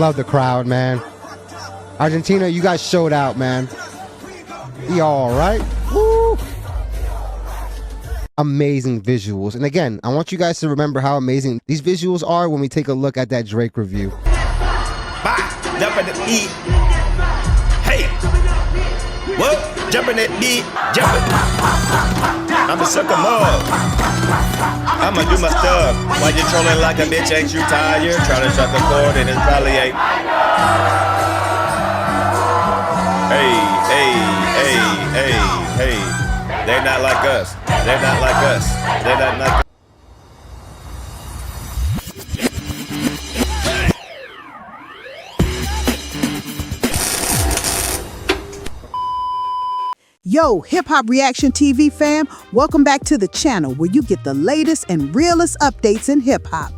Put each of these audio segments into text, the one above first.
Love the crowd, man. Argentina, you guys showed out, man. You all right? Woo! Amazing visuals. And again, I want you guys to remember how amazing these visuals are when we take a look at that Drake review. Bye. Jumping the beat. Hey. What? Jumping that beat. Jumping. I'ma suck 'em up. I'ma do my stuff. While you're trolling like a bitch, ain't you tired? Trying to shut the cord and it probably ain't. Hey. They're not like us. They're not like us. They're not like us. Yo, Hip Hop Reaction TV fam, welcome back to the channel where you get the latest and realest updates in hip hop.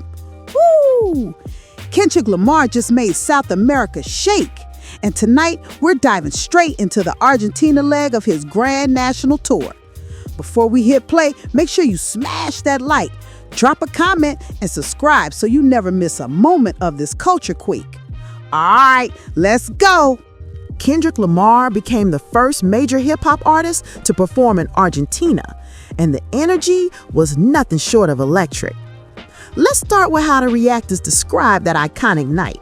Woo! Kendrick Lamar just made South America shake. And tonight, we're diving straight into the Argentina leg of his grand national tour. Before we hit play, make sure you smash that like, drop a comment, and subscribe so you never miss a moment of this culture quake. All right, let's go. Kendrick Lamar became the first major hip-hop artist to perform in Argentina, and the energy was nothing short of electric. Let's start with how the Reactors described that iconic night.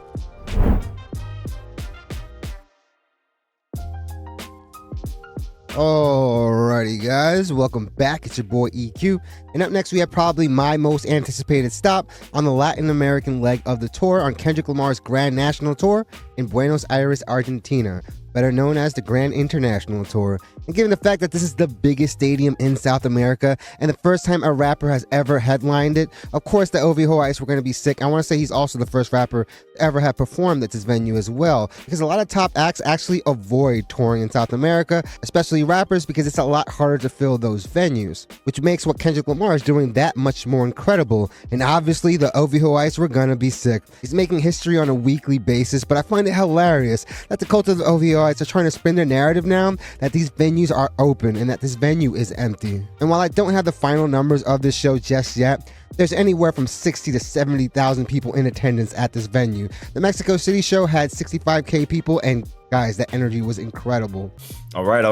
Alrighty guys, welcome back. It's your boy EQ, and up next we have probably my most anticipated stop on the Latin American leg of the tour on Kendrick Lamar's Grand National Tour in Buenos Aires, Argentina, better known as the Grand International Tour. And given the fact that this is the biggest stadium in South America and the first time a rapper has ever headlined it, of course the OVO Ice were going to be sick. I want to say he's also the first rapper to ever have performed at this venue as well, because a lot of top acts actually avoid touring in South America, especially rappers, because it's a lot harder to fill those venues, which makes what Kendrick Lamar is doing that much more incredible. And obviously the OVO Ice were gonna be sick. He's making history on a weekly basis, but I find it hilarious that the cult of the OVO Ice are trying to spin their narrative now that these venues are open and that this venue is empty. And while I don't have the final numbers of this show just yet, there's anywhere from 60 to 70,000 people in attendance at this venue. The Mexico City show had 65K people, and guys, that energy was incredible. All right.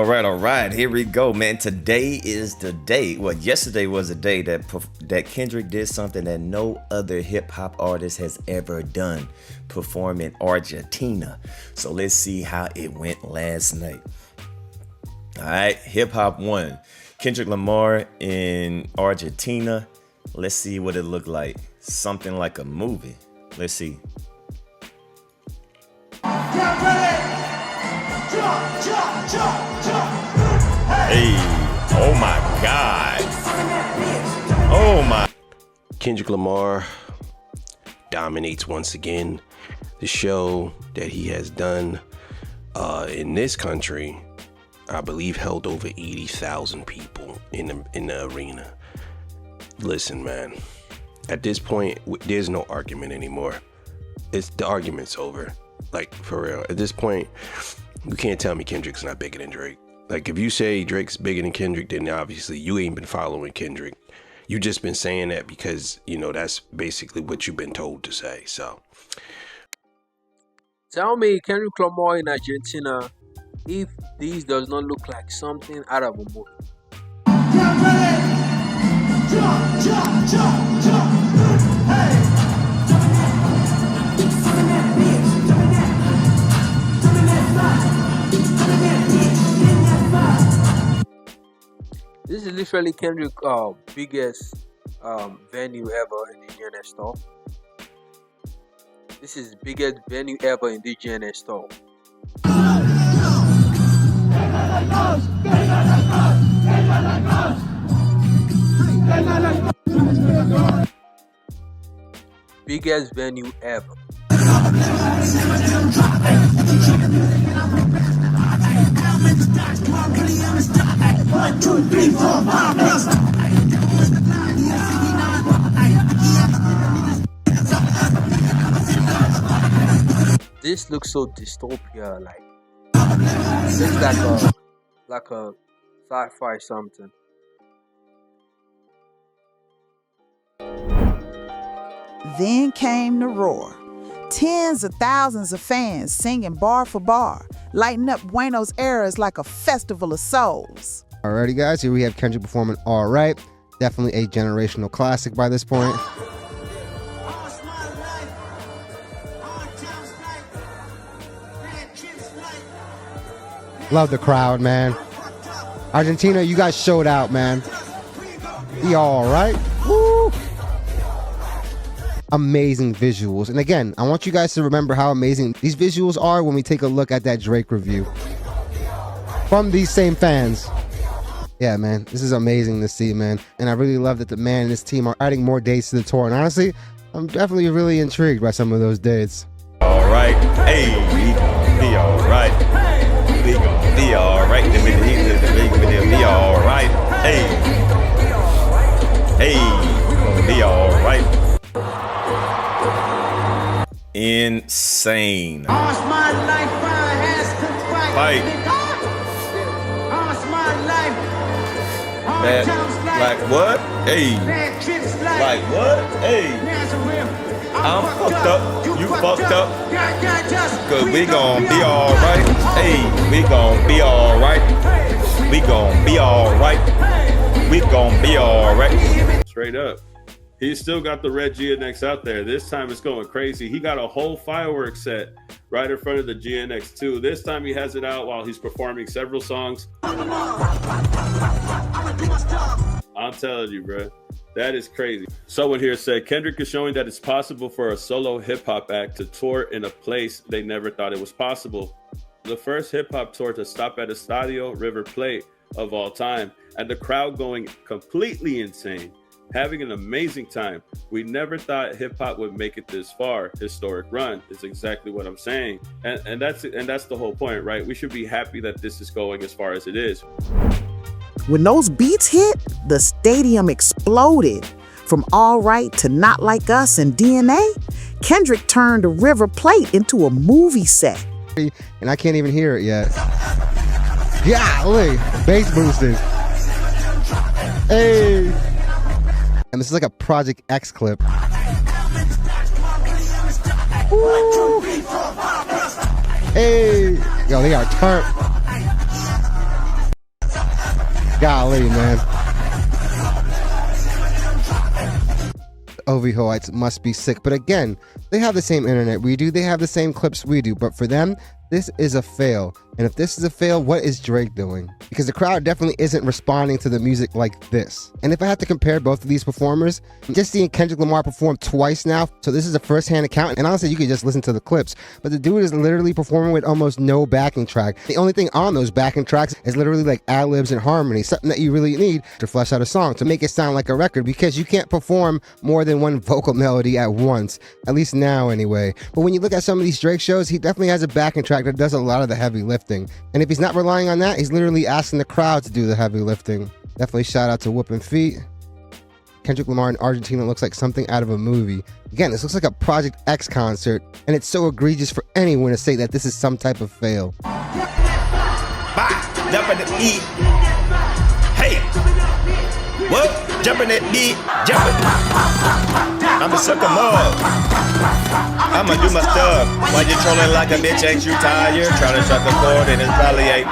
Here we go, man. Today is the day. Well, yesterday was the day that Kendrick did something that no other hip hop artist has ever done, perform in Argentina. So let's see how it went last night. All right, hip hop won. Kendrick Lamar in Argentina. Let's see what it looked like. Something like a movie. Let's see. Hey, oh my God. Oh my. Kendrick Lamar dominates once again. The show that he has done in this country, I believe, held over 80,000 people in the arena. Listen, man, at this point, there's no argument anymore. The argument's over. Like, for real. At this point, you can't tell me Kendrick's not bigger than Drake. Like, if you say Drake's bigger than Kendrick, then obviously you ain't been following Kendrick. You just been saying that because, you know, that's basically what you've been told to say. So, tell me, Kendrick Lamar in Argentina, if this does not look like something out of a movie. This is literally Kendrick's biggest venue ever in the GNS store. This is biggest venue ever in the GNS store. Biggest venue ever. This looks so dystopia like. Looks like a sci-fi something. Then came the roar. Tens of thousands of fans singing bar for bar, lighting up Buenos Aires like a festival of souls. Alrighty, guys, here we have Kendrick performing All Right. Definitely a generational classic by this point. Love the crowd, man. Argentina, you guys showed out, man. Be all right. Woo. Amazing visuals. And again, I want you guys to remember how amazing these visuals are when we take a look at that Drake review from these same fans. Yeah, man, this is amazing to see, man. And I really love that the man and his team are adding more dates to the tour. And honestly, I'm definitely really intrigued by some of those dates. All right, hey, we gon' be all right. We gon' be all right. Be all right. Hey, hey, we gon' be all right. Insane. Fight. Man, like what? Hey. Like what? Hey. I'm fucked up. You fucked up. Cause we gon' be alright. Hey, we gon' be alright. We gon' be alright. We gon' be alright. Straight up. He's still got the red GNX out there. This time it's going crazy. He got a whole fireworks set right in front of the GNX2. This time he has it out while he's performing several songs. I'm telling you, bro. That is crazy. Someone here said, Kendrick is showing that it's possible for a solo hip-hop act to tour in a place they never thought it was possible. The first hip-hop tour to stop at Estadio River Plate of all time, and the crowd going completely insane, having an amazing time. We never thought hip-hop would make it this far. Historic run is exactly what I'm saying. And that's the whole point, right? We should be happy that this is going as far as it is. When those beats hit, the stadium exploded. From All Right to Not Like Us and DNA, Kendrick turned the River Plate into a movie set. And I can't even hear it yet. Golly, bass boosted. Hey. And this is like a Project X clip. Ooh. Hey. Yo, they are turned. Golly, man. Ovihoites must be sick. But again, they have the same internet we do. They have the same clips we do. But for them, this is a fail. And if this is a fail, what is Drake doing? Because the crowd definitely isn't responding to the music like this. And if I had to compare both of these performers, just seeing Kendrick Lamar perform twice now, so this is a first-hand account, and honestly, you could just listen to the clips, but the dude is literally performing with almost no backing track. The only thing on those backing tracks is literally like ad-libs and harmony, something that you really need to flesh out a song, to make it sound like a record, because you can't perform more than one vocal melody at once, at least now anyway. But when you look at some of these Drake shows, he definitely has a backing track that does a lot of the heavy lifting. And if he's not relying on that, he's literally asking the crowd to do the heavy lifting. Definitely shout out to Whoopin' Feet. Kendrick Lamar in Argentina looks like something out of a movie. Again, this looks like a Project X concert, and it's so egregious for anyone to say that this is some type of fail. Jumping the beat. Hey. What? Jumping that beat. Jumping. I'ma suck 'em up. I'ma do my stuff. While you're trolling like a bitch, ain't you tired? Trying to shut the cord and it's probably ain't.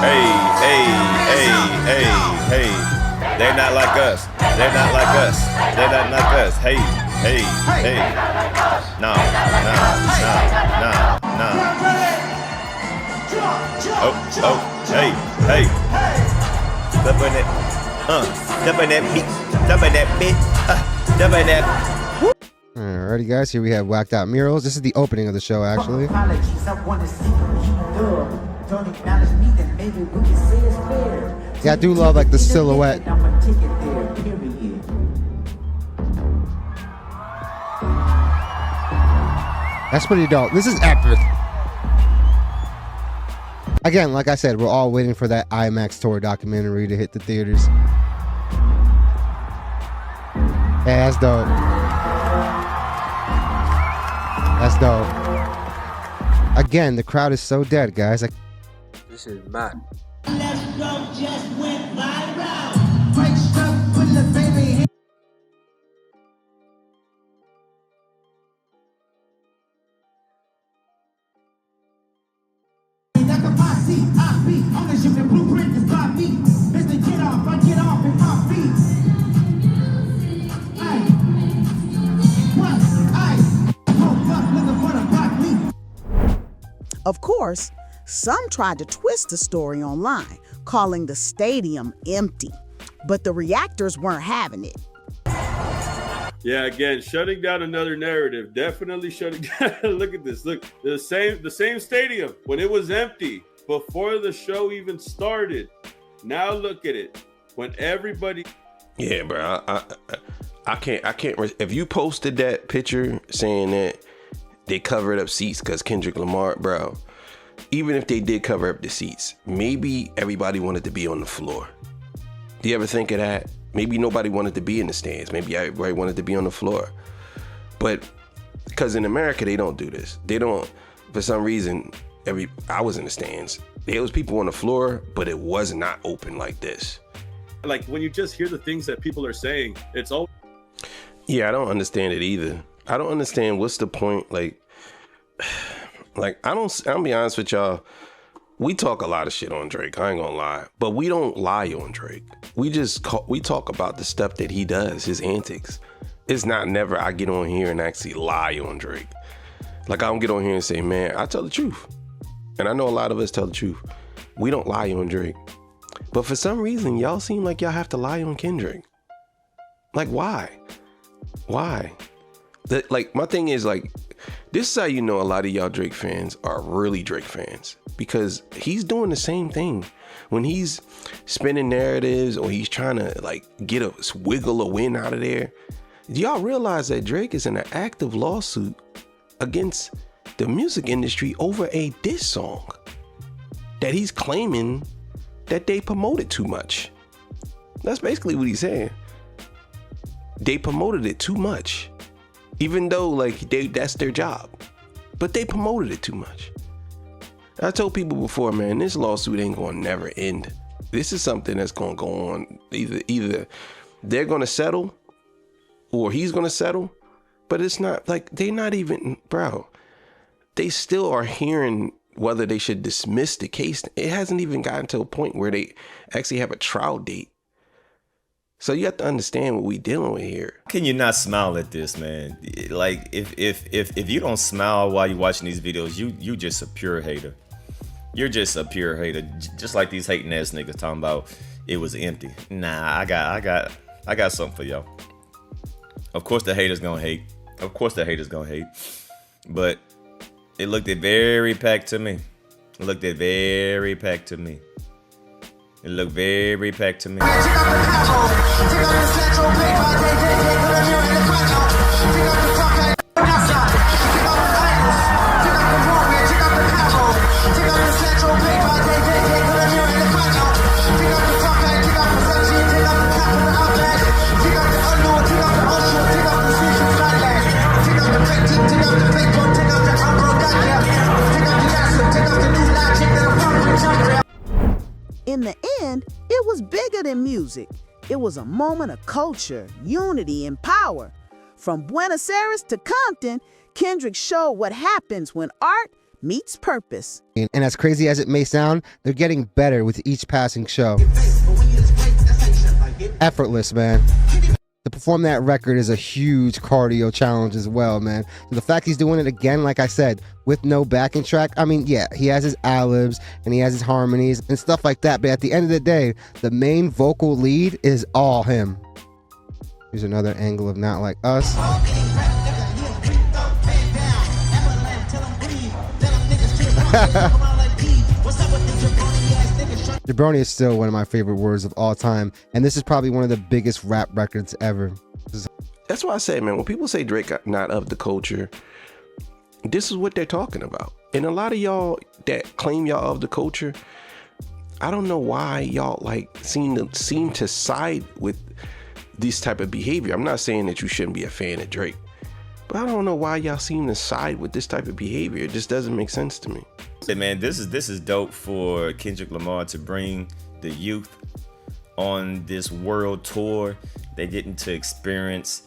Hey, hey, hey, hey, hey. They're not like us. They're not like us. They're not like us. Hey, hey, hey. No, no, no, no, no. Oh, oh, hey, hey. Jumping it. Jumping that beat. Jumping that beat. Jumping that. Alrighty, guys, here we have Whacked Out Murals. This is the opening of the show, actually. Yeah, I do love like the silhouette. That's pretty dope. This is epic. Again, like I said, we're all waiting for that IMAX tour documentary to hit the theaters. Yeah, that's dope. That's dope. Again, the crowd is so dead, guys. This is mad. Of course, some tried to twist the story online, calling the stadium empty. But the Reactors weren't having it. Yeah, again, shutting down another narrative. Definitely shutting down. Look at this. Look, the same stadium when it was empty before the show even started. Now look at it. When everybody. Yeah, bro. I can't. If you posted that picture saying that they covered up seats because Kendrick Lamar, bro. Even if they did cover up the seats, maybe everybody wanted to be on the floor. Do you ever think of that? Maybe nobody wanted to be in the stands. Maybe everybody wanted to be on the floor. But because in America, they don't do this. They don't, for some reason, I was in the stands. There was people on the floor, but it was not open like this. Like when you just hear the things that people are saying, it's all. Yeah, I don't understand it either. I don't understand what's the point. Like I'll be honest with y'all. We talk a lot of shit on Drake. I ain't gonna lie, but we don't lie on Drake. We talk about the stuff that he does, his antics. It's not never I get on here and actually lie on Drake. Like I don't get on here and say, man, I tell the truth. And I know a lot of us tell the truth. We don't lie on Drake. But for some reason, y'all seem like y'all have to lie on Kendrick. Like why? Why? Like my thing is like, this is how you know a lot of y'all Drake fans are really Drake fans. Because he's doing the same thing. When he's spinning narratives or he's trying to like get a wiggle a win out of there. Do y'all realize that Drake is in an active lawsuit against the music industry over a diss song that he's claiming that they promoted too much? That's basically what he's saying. They promoted it too much. Even though like that's their job. But they promoted it too much. I told people before, man, this lawsuit ain't gonna never end. This is something that's gonna go on. Either they're gonna settle or he's gonna settle, but it's not like they're not even, bro. They still are hearing whether they should dismiss the case. It hasn't even gotten to a point where they actually have a trial date. So you have to understand what we dealing with here. Can you not smile at this, man? Like if you don't smile while you're watching these videos, you just a pure hater. You're just a pure hater. Just like these hating ass niggas talking about it was empty. Nah, I got something for y'all. Of course the haters gonna hate. Of course the haters gonna hate. But it looked very packed to me. It looked very packed to me. It looked very packed to me. In the end, it was bigger than music. It was a moment of culture, unity, and power. From Buenos Aires to Compton, Kendrick showed what happens when art meets purpose. And as crazy as it may sound, they're getting better with each passing show. Effortless, man. To perform that record is a huge cardio challenge as well, man. So the fact he's doing it again, like I said, with no backing track, I mean, yeah, he has his ad-libs and he has his harmonies and stuff like that, but at the end of the day, the main vocal lead is all him. Here's another angle of Not Like Us. Jabroni is still one of my favorite words of all time, and this is probably one of the biggest rap records ever. That's why I say, man, when people say Drake not of the culture, this is what they're talking about. And a lot of y'all that claim y'all of the culture, I don't know why y'all like seem to side with this type of behavior. I'm not saying that you shouldn't be a fan of Drake, but I don't know why y'all seem to side with this type of behavior. It just doesn't make sense to me. Hey man, this is dope for Kendrick Lamar to bring the youth on this world tour. They're getting to experience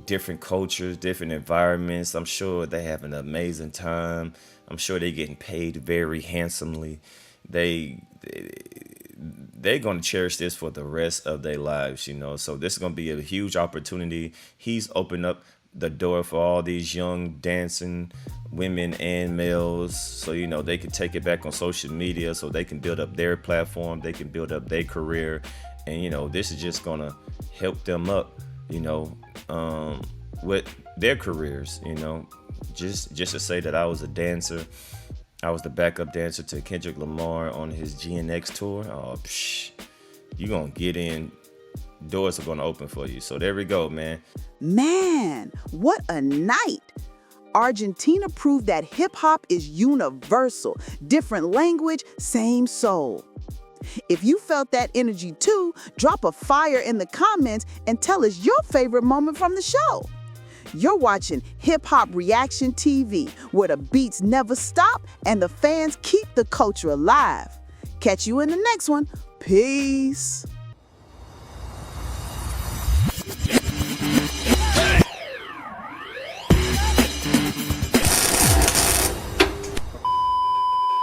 different cultures, different environments. I'm sure they have an amazing time. I'm sure they're getting paid very handsomely. They're going to cherish this for the rest of their lives, you know. So this is going to be a huge opportunity. He's opened up the door for all these young dancing women and males, so they can take it back on social media, so they can build up their platform, they can build up their career, and this is just gonna help them up, with their careers. Just to say that I was a dancer, I was the backup dancer to Kendrick Lamar on his GNX tour. Oh, you gonna get in, doors are gonna open for you. So there we go, man. Man, what a night. Argentina proved that hip-hop is universal. Different language, same soul. If you felt that energy too, drop a fire in the comments and tell us your favorite moment from the show. You're watching Hip Hop Reaction TV, where the beats never stop and the fans keep the culture alive. Catch you in the next one. Peace.